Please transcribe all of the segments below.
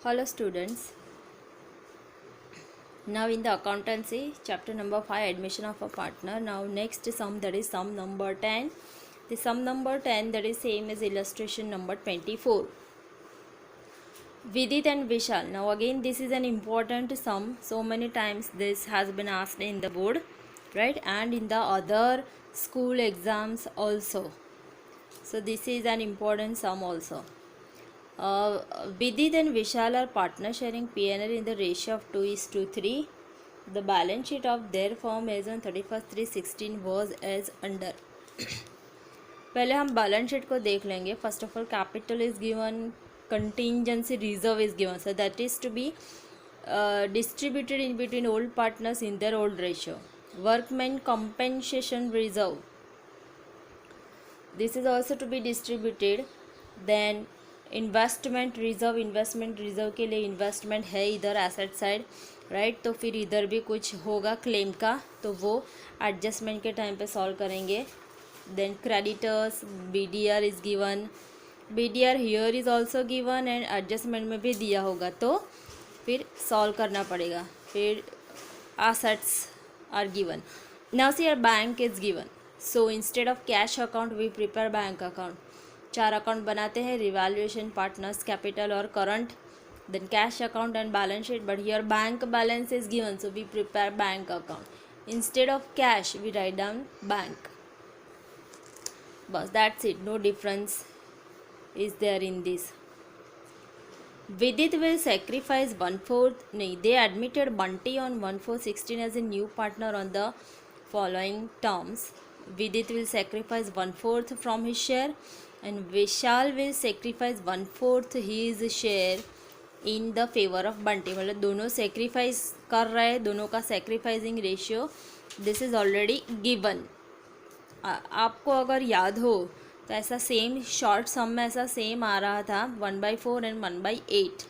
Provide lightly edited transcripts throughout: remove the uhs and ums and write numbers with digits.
Hello students. Now in the accountancy chapter number 5 admission of a partner. Now next sum, that is sum number 10. The sum number 10, that is same as illustration number 24. Vidit and Vishal. Now again this is an important sum. So many times this has been asked in the board, right, and in the other school exams also. So this is an important sum also. Vidit and Vishal are partner sharing P&L in the ratio of 2:3. The balance sheet of their firm as on 31st/3/16 was as under. पहले हम balance sheet को देख लेंगे. First of all capital is given, contingency reserve is given, so that is to be distributed in between old partners in their old ratio. Workmen compensation reserve, this is also to be distributed. Then investment reserve के लिए investment है इधर asset side, right. तो फिर इधर भी कुछ होगा क्लेम का, तो वो एडजस्टमेंट के टाइम पे सॉल्व करेंगे. Then creditors BDR is given, BDR here is also given and adjustment में भी दिया होगा, तो फिर सॉल्व करना पड़ेगा. फिर assets are given. Now see your bank is given, so instead of cash account we prepare bank account. 4 account बनाते हैं, रिवैल्यूएशन, पार्टनर्स, कैपिटल और current. Then cash account and balance sheet, but here bank balance is given, so we prepare bank account. Instead of cash we write down bank. बस that's it, no difference is there in this. Vidit will sacrifice 1/4. नहीं, they admitted Bunty on 1/4/16 as a new partner on the following terms. Vidit will sacrifice 1/4 from his share and Vishal will sacrifice 1/4 his share in the favor of Bunty. मतलब दोनों sacrifice कर रहे हैं, दोनों का sacrificing ratio this is already given. आपको अगर याद हो तो ऐसा सेम शॉर्ट सम में ऐसा सेम आ रहा था 1/4 एंड 1/8,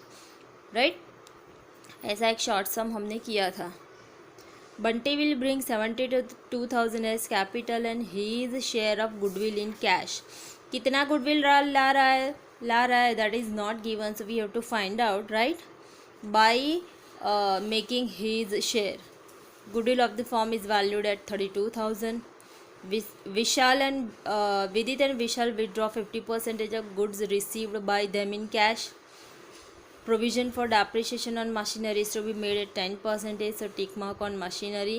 राइट. ऐसा एक शॉर्ट सम हमने किया था. Bunty will bring 72,000 as capital and his share of goodwill in cash. कितना गुडविल ला रहा है that is not given, so we have to find out, right, by making his share. Goodwill of the firm is valued at 32,000. Vishal and Vidit and Vishal withdraw 50% of goods received by them in cash. Provision for depreciation on machinery is to be made at 10%, so tick mark on machinery.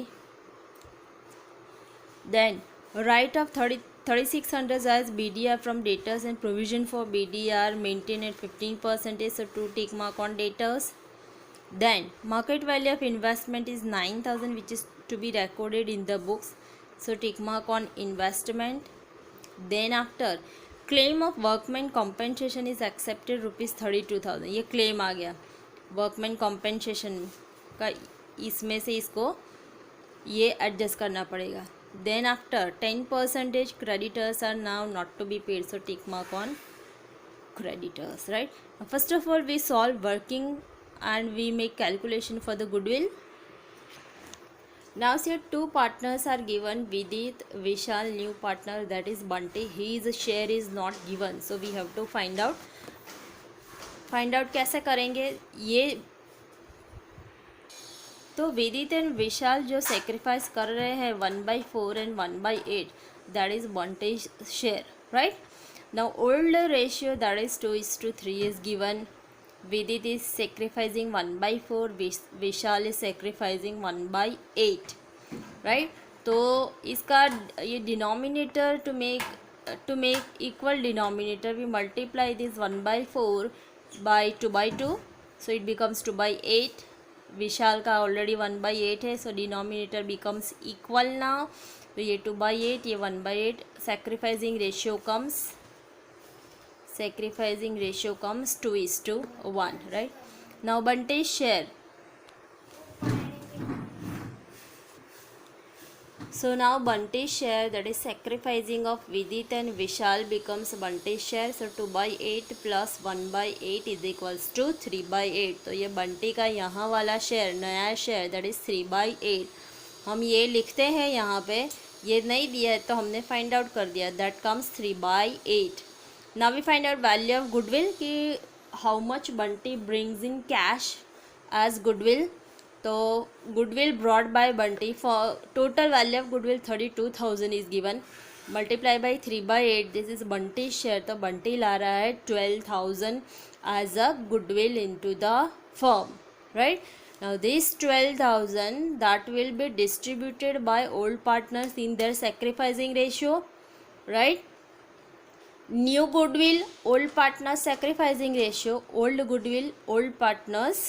Then write off 3,600 as BDR from debtors and provision for BDR maintained at 15%, so 2 tick mark on debtors. Then market value of investment is 9,000, which is to be recorded in the books, so tick mark on investment. Then after claim of workman compensation is accepted ₹32,000. ये claim आ गया workman compensation का, इसमें से इसको ये adjust करना पड़ेगा. Then after 10% creditors are now not to be paid, so tick mark on creditors, right. First of all we solve working and we make calculation for the goodwill. Now see, 2 partners are given, Vidit, Vishal, new partner that is Bunty. His share is not given, so we have to find out. कैसे करेंगे ये, तो Vidit and Vishal जो sacrifice कर रहे हैं 1/4 and 1/8, that is Bunty's share, right. Now old ratio, that is 2:3 is given. Vidit is sacrificing 1/4, Vishal is sacrificing 1/8, right. तो इसका ये denominator to make equal denominator we multiply this 1/4 by 2/2, so it becomes 2/8. विशाल का already 1/8 है, so denominator becomes equal now. तो ये 2/8, ये 1/8, sacrificing ratio comes 2:1, right. Now Bunty's share, so now Bunty's share, that is sacrificing of Vidit and Vishal, becomes Bunty's share, so 2/8 plus 1/8 is equals to 3/8. तो ये बंटी का यहाँ वाला share, नया share, that is 3/8. हम ये लिखते हैं यहाँ पे, ये नहीं दिया है तो हमने फाइंड आउट कर दिया, that comes 3/8. Now we find out value of goodwill कि how much Bunty brings in cash as goodwill. तो goodwill brought by Bunty for total value of goodwill 32,000 is given. Multiply by 3/8, this is Bunty share. तो बंटी ला रहा है 12,000 as a goodwill into the firm, right. Now this 12,000 that will be distributed by old partners in their sacrificing ratio, right. New goodwill, old partners sacrificing ratio, old goodwill, old partners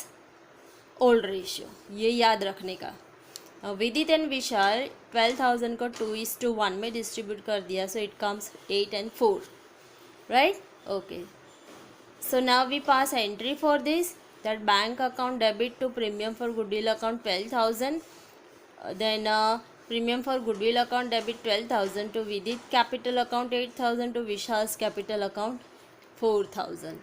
old ratio. ये याद रखने का. विदित and विशाल 12,000 को 2:1 में distribute कर दिया, so it comes 8 and 4, right. Okay, so now we pass entry for this, that bank account debit to premium for goodwill account 12,000, then premium for goodwill account debit 12,000 to Vidit capital account 8,000 to Vishal's capital account 4,000.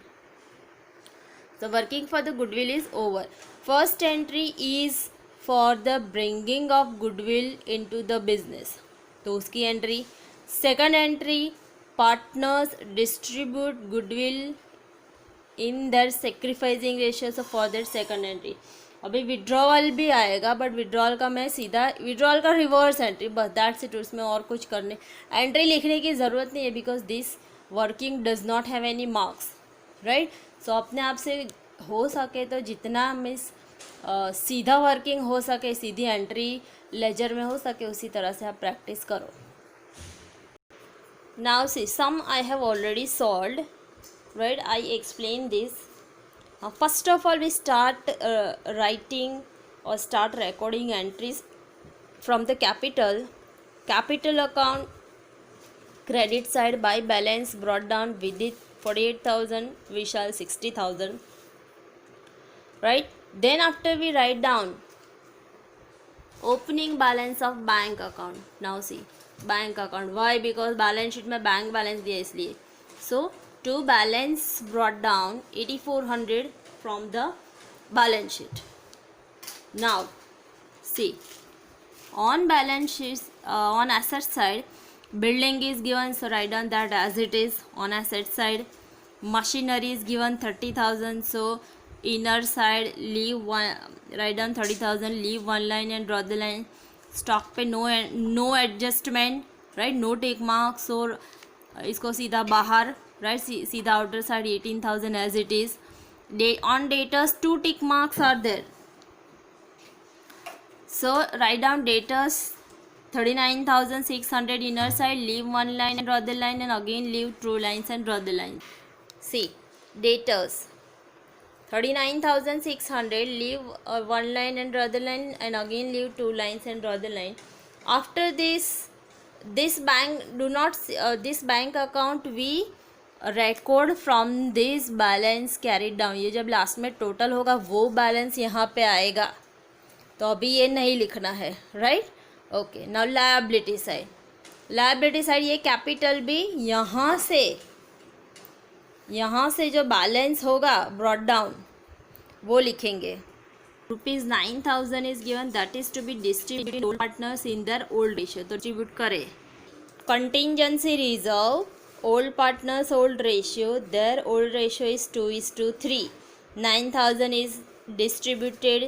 So working for the goodwill is over. First entry is for the bringing of goodwill into the business, तो उसकी entry. Second entry, partners distribute goodwill in their sacrificing ratio, so for that second entry. अभी withdrawal भी आएगा, but withdrawal का मैं सीधा withdrawal का reverse entry, बस दैट्स इट. उसमें और कुछ करने एंट्री लिखने की ज़रूरत नहीं है, because this working does not have any marks, right. So अपने आप से हो सके तो जितना मिस सीधा वर्किंग हो सके, सीधी एंट्री लेजर में हो सके, उसी तरह से आप प्रैक्टिस करो. Now see sum I have already solved, right. I explain this. First of all we start writing or start recording entries from the capital account. Credit side by balance brought down Vidit 48,000, Vishal 60,000, right. Then after we write down opening balance of bank account. Now see bank account, why? because balance sheet में bank balance दिया इसलिए. So to balance brought down 8,400 from the balance sheet. Now see on balance sheet, on asset side building is given, so write down that as it is on asset side. Machinery is given 30,000, so inner side leave one, write down 30,000, leave one line and draw the line. Stock पे no adjustment, right, no take marks, और इसको सीधा बाहर, right, सीधा outer side 18,000 as it is. On debtors 2 tick marks are there, so write down debtors 39,600 inner side, leave one line and draw the line, and again leave 2 lines and draw the line. See debtors 39,600, leave one line and draw the line, and again leave 2 lines and draw the line. After this bank do not this bank account we record from this balance carried down. ये जब last में total होगा वो balance यहाँ पे आएगा, तो अभी ये नहीं लिखना है, right. Okay, now liability side ये कैपिटल भी यहाँ से जो बैलेंस होगा ब्रॉट डाउन वो लिखेंगे. ₹9,000 is given, that is to be distributed old partners in their old ratio, तो डिस्ट्रीब्यूट करें. Contingency reserve old partners old ratio, their old ratio is 2:3. 9,000 is distributed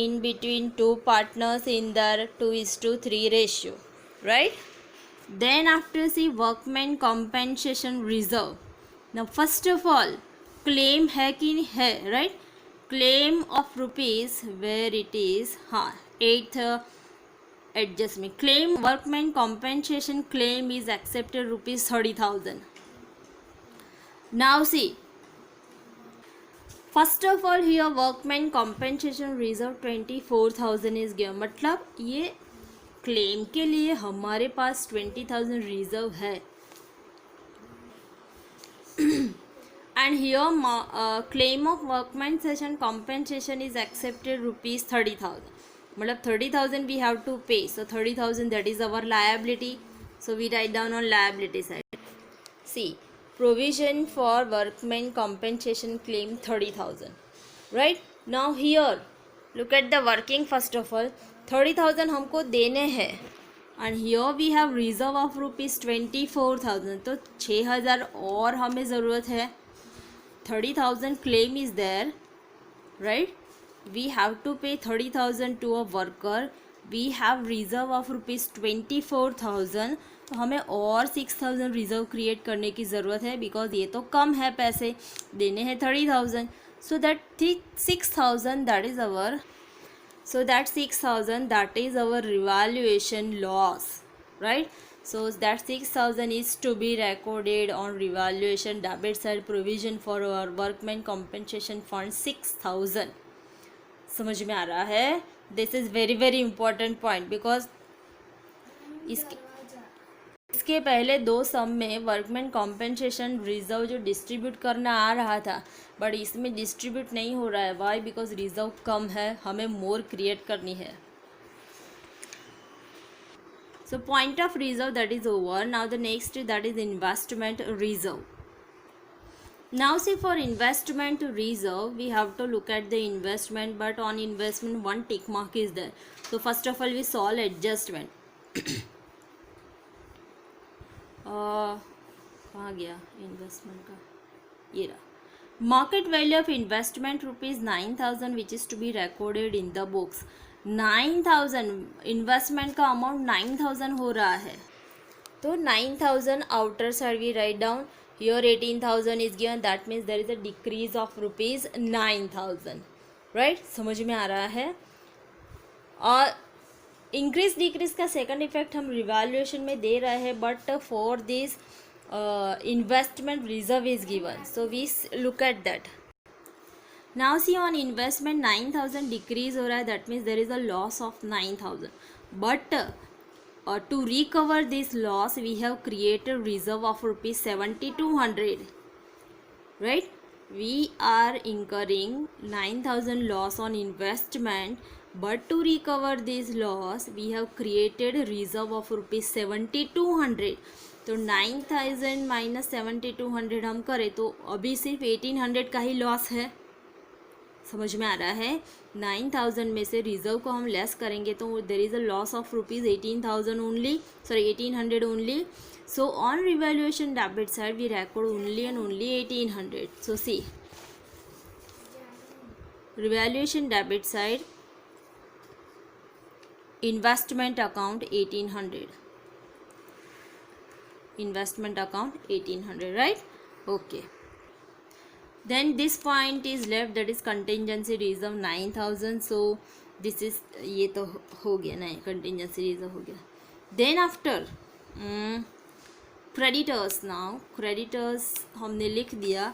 in between 2 partners in their 2:3 ratio, right. Then after see workman compensation reserve. Now first of all claim है कि नहीं है, right. Claim of rupees where it is 8th adjustment. Claim workman compensation claim is accepted ₹30,000. Now see first of all here workman compensation reserve 24,000 is given, मतलब ये claim के लिए हमारे पास 20,000 reserve है. And here claim of workman compensation is accepted ₹30,000. मतलब 30,000 we have to pay, so 30,000 that is our liability, so we write down on liability side. See provision for workman compensation claim 30,000, right. Now here look at the working. First of all 30,000 हमको देने हैं, and here we have reserve of ₹24,000, तो 6,000 और हमें ज़रूरत है. 30,000 claim is there, right? We have to pay 30,000 to a worker. We have reserve of rupees 24,000, तो हमें और 6,000 रिजर्व क्रिएट करने की ज़रूरत है, बिकॉज ये तो कम है, पैसे देने हैं 30,000. So that 6,000 that is our, so that 6,000 that is our revaluation loss, right? So that 6,000 is to be recorded on revaluation debit side provision for our workman compensation fund 6,000. समझ में आ रहा है? This is very very important point because इसके पहले दो सम में workman compensation reserve जो distribute करना आ रहा था, बट इसमें डिस्ट्रीब्यूट नहीं हो रहा है. वाई? बिकॉज रिजर्व कम है, हमें मोर क्रिएट करनी है. So point of reserve that is over. Now the next that is investment reserve. Now see, for investment reserve we have to look at the investment, but on investment one tick mark is there. So first of all we solve adjustment. कहाँ गया investment का? ये रहा. Market value of investment rupees 9,000 which is to be recorded in the books. 9,000 investment का amount 9,000 हो रहा है, तो 9,000 outer side we write down. Here 18,000 is given, that means there is a decrease of rupees 9,000, right? समझ में आ रहा है? और इंक्रीज डिक्रीज का सेकंड इफेक्ट हम रिवैल्यूएशन में दे रहे हैं, but for this investment reserve is given, so we look at that. Now see, on investment 9,000 decrease हो रहा है, that means there is a loss of 9,000, but to recover this loss we have created reserve of rupees 7,200, right? We are incurring 9,000 loss on investment, but to recover this loss we have created reserve of rupees 7,200. तो 9,000 minus 7,200 हम करें तो अभी सिर्फ 1,800 का ही loss है. समझ में आ रहा है? 9,000 में से रिजर्व को हम लेस करेंगे तो there is a loss of rupees 18,000 only, sorry 1,800 only. So on revaluation debit side we record only and only 1,800. So see, revaluation debit side investment account 1,800, investment account 1,800, right? Okay. Then this point is left, that is contingency reserve 9,000. So this is, ये तो हो गया ना, contingency reserve हो गया. Then after creditors. Now creditors हमने लिख दिया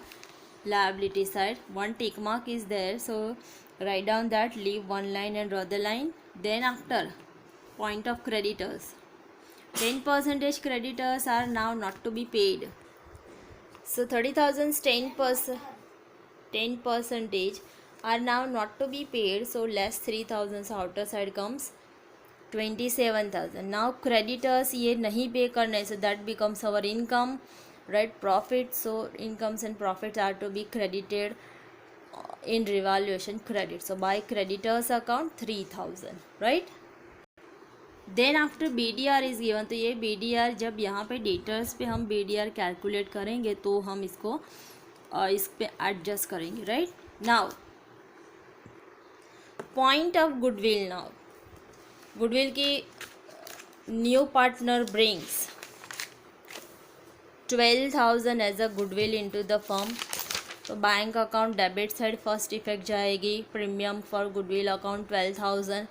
liability side, one tick mark is there, so write down that, leave one line and draw the line. Then after point of creditors, 10% creditors are now not to be paid. So 30,000 10% are now not to be paid, so less 3,000, so outer side comes 27,000. Now creditors ये नहीं पे करने, so that becomes our income, right? Profit. So incomes and profits are to be credited in revaluation credit. So by creditors account 3,000, right? Then after BDR is given, तो ये BDR जब यहाँ पे debtors पे हम BDR कैलकुलेट करेंगे तो हम इसको इस पे एडजस्ट करेंगे, right? Now point of goodwill. Now goodwill की new partner brings 12,000 as a goodwill into the firm. तो bank account debit side first effect जाएगी. Premium for goodwill account 12,000.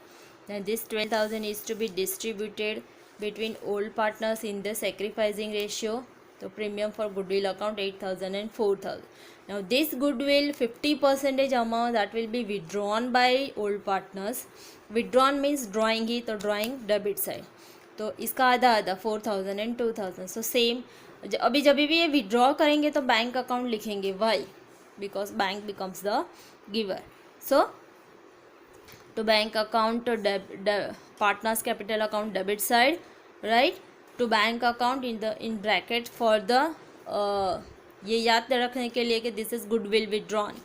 Then this 12,000 is to be distributed between old partners in the sacrificing ratio. So premium for goodwill account 8,000 and 4,000. Now this goodwill 50% amount that will be withdrawn by old partners. Withdrawn means drawing ही, तो drawing debit side. तो इसका आधा आधा 4,000 and 2,000. So same, अभी जब भी ये withdraw करेंगे तो बैंक अकाउंट लिखेंगे. Why? Because bank becomes the giver. So to bank account to partners capital account debit side, right? To bank account in bracket for the ये याद रखने के लिए कि this is goodwill withdrawn.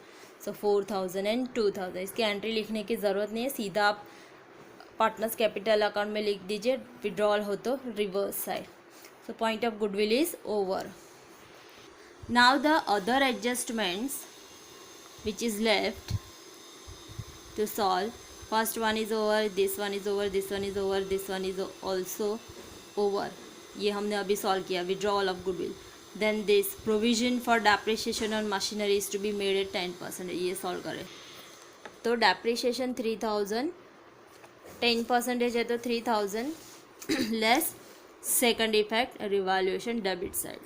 So 4,000 and 2,000. इसकी entry लिखने की ज़रूरत नहीं है, सीधा आप पार्टनर्स कैपिटल अकाउंट में लिख दीजिए. विड्रॉल हो तो reverse side. So point of goodwill is over. Now the other adjustments which is left to solve. First one is over, this one is over, this one is over, this one is also over. ये हमने अभी solve किया. Withdrawal of goodwill. Then this provision for depreciation on machinery is to be made at 10%. ये solve करें तो depreciation 3000, 10% है तो 3000 less second effect revaluation debit side.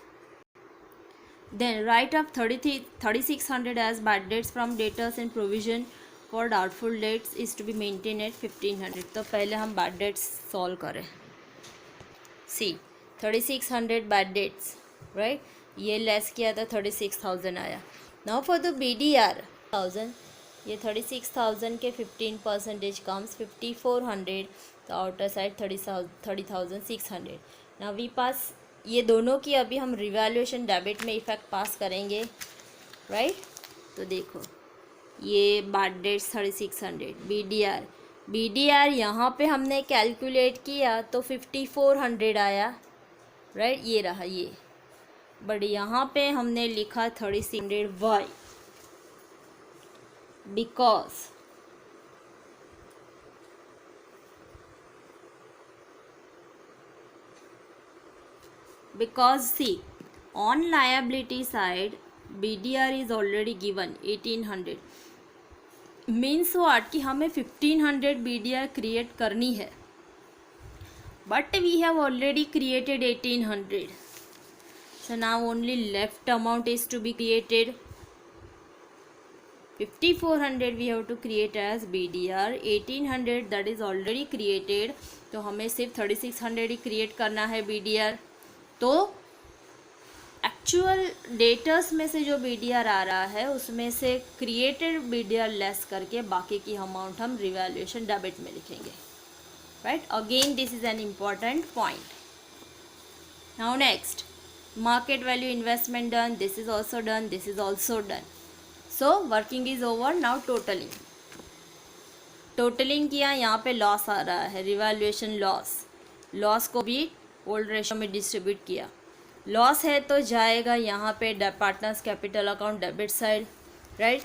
Then write up 3600 as bad debts from debtors and provision for doubtful debts is to be maintained at 1500. तो पहले हम bad debts solve करें. See 3600 bad debts, right? ये less किया था 36000 आया. Now for the BDR 1000, ये 36000 के 15% comes 5400. तो outer side 30,600. Now we pass ये दोनों की अभी हम रिवैल्यूएशन डेबिट में इफेक्ट पास करेंगे, राइट? तो देखो ये बैड डेट्स 3600 बीडीआर यहाँ पे हमने कैलकुलेट किया तो 5400 आया, राइट? ये रहा ये. बट यहाँ पे हमने लिखा 3600. Y? Because see, on liability side BDR is already given 1800. Means what कि हमें 1500 BDR क्रिएट करनी है, but we have already created 1800. So now only left amount is to be created. 5400 we have to create as BDR. 1800 that is already created. तो हमें सिर्फ 3600 ही create करना है BDR. तो एक्चुअल डेटर्स में से जो BDR आ रहा है उसमें से क्रिएटेड BDR लेस करके बाकी की अमाउंट हम रिवैल्यूएशन डेबिट में लिखेंगे, right? Again this is an important point. Now next, market value investment done, this is also done, this is also done. So working is over. Now totalling किया. यहाँ पे loss आ रहा है, revaluation loss को भी old ratio में distribute किया. Loss है तो जाएगा यहाँ पे partners capital account debit side, right?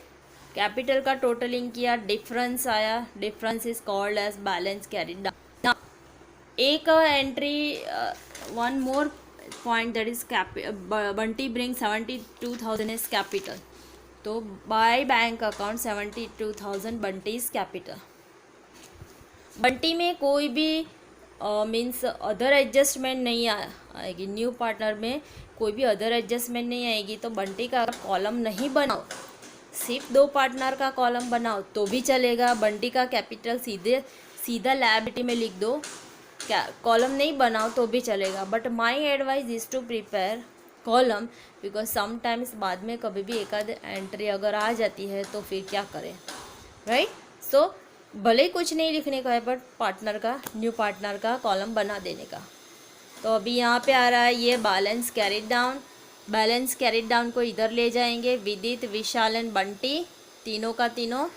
Capital का टोटलिंग किया, डिफरेंस आया. Difference is called as balance carried down. एक entry, one more point that is Bunty bring 72,000 is capital. तो by bank account 72,000 Bunty is capital. Bunty में कोई भी मीन्स अदर एडजस्टमेंट नहीं आएगी. न्यू पार्टनर में कोई भी अदर एडजस्टमेंट नहीं आएगी. तो बंटी का कॉलम नहीं बनाओ, सिर्फ 2 पार्टनर का कॉलम बनाओ तो भी चलेगा. बंटी का कैपिटल सीधा लायबिलिटी में लिख दो, क्या कॉलम नहीं बनाओ तो भी चलेगा. But my advice is to prepare column, because sometimes बाद में कभी भी एक आध एंट्री अगर आ जाती है तो फिर क्या करें, राइट? सो भले ही कुछ नहीं लिखने का है बट पार्टनर का, न्यू पार्टनर का कॉलम बना देने का. तो अभी यहाँ पे आ रहा है ये balance carried down. Balance carried down को इधर ले जाएंगे. विदित, विशाल एंड बंटी तीनों का तीनों